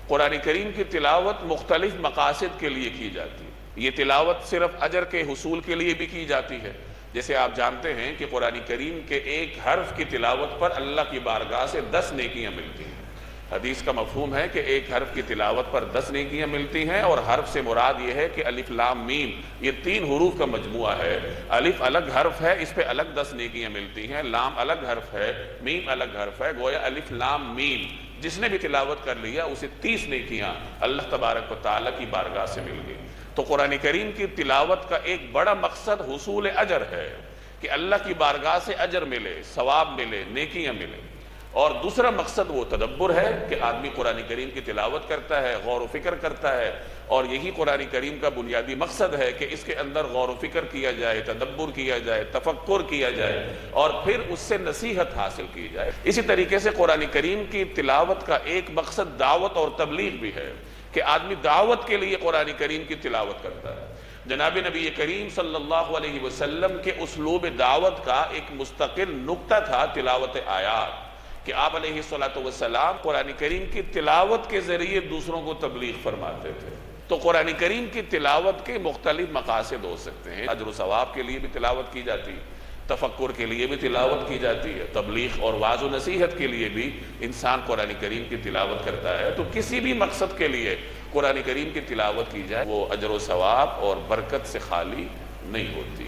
قرآن کریم کی تلاوت مختلف مقاصد کے لیے کی جاتی ہے۔ یہ تلاوت صرف اجر کے حصول کے لیے بھی کی جاتی ہے، جیسے آپ جانتے ہیں کہ قرآن کریم کے ایک حرف کی تلاوت پر اللہ کی بارگاہ سے 10 نیکیاں ملتی ہیں۔ حدیث کا مفہوم ہے کہ ایک حرف کی تلاوت پر 10 نیکیاں ملتی ہیں، اور حرف سے مراد یہ ہے کہ الف لام میم، یہ 3 حروف کا مجموعہ ہے۔ الف الگ حرف ہے، اس پہ الگ 10 نیکیاں ملتی ہیں، لام الگ حرف ہے، میم الگ حرف ہے، گویا الف لام میم جس نے بھی تلاوت کر لیا اسے 30 نیکیاں اللہ تبارک و تعالیٰ کی بارگاہ سے مل گئی۔ تو قرآن کریم کی تلاوت کا ایک بڑا مقصد حصول اجر ہے کہ اللہ کی بارگاہ سے اجر ملے، ثواب ملے، نیکیاں ملے۔ اور دوسرا مقصد وہ تدبر ہے کہ آدمی قرآن کریم کی تلاوت کرتا ہے، غور و فکر کرتا ہے، اور یہی قرآن کریم کا بنیادی مقصد ہے کہ اس کے اندر غور و فکر کیا جائے، تدبر کیا جائے، تفکر کیا جائے، اور پھر اس سے نصیحت حاصل کی جائے۔ اسی طریقے سے قرآن کریم کی تلاوت کا ایک مقصد دعوت اور تبلیغ بھی ہے کہ آدمی دعوت کے لیے قرآن کریم کی تلاوت کرتا ہے۔ جناب نبی کریم صلی اللہ علیہ وسلم کے اسلوب دعوت کا ایک مستقل نقطہ تھا تلاوت آیات، کہ آپ علیہ السلام قرآن کریم کی تلاوت کے ذریعے دوسروں کو تبلیغ فرماتے تھے۔ تو قرآن کریم کی تلاوت کے مختلف مقاصد ہو سکتے ہیں، اجر و ثواب کے لیے بھی تلاوت کی جاتی ہے، تفکر کے لیے بھی تلاوت کی جاتی ہے، تبلیغ اور وعظ و نصیحت کے لیے بھی انسان قرآن کریم کی تلاوت کرتا ہے۔ تو کسی بھی مقصد کے لیے قرآن کریم کی تلاوت کی جائے وہ اجر و ثواب اور برکت سے خالی نہیں ہوتی۔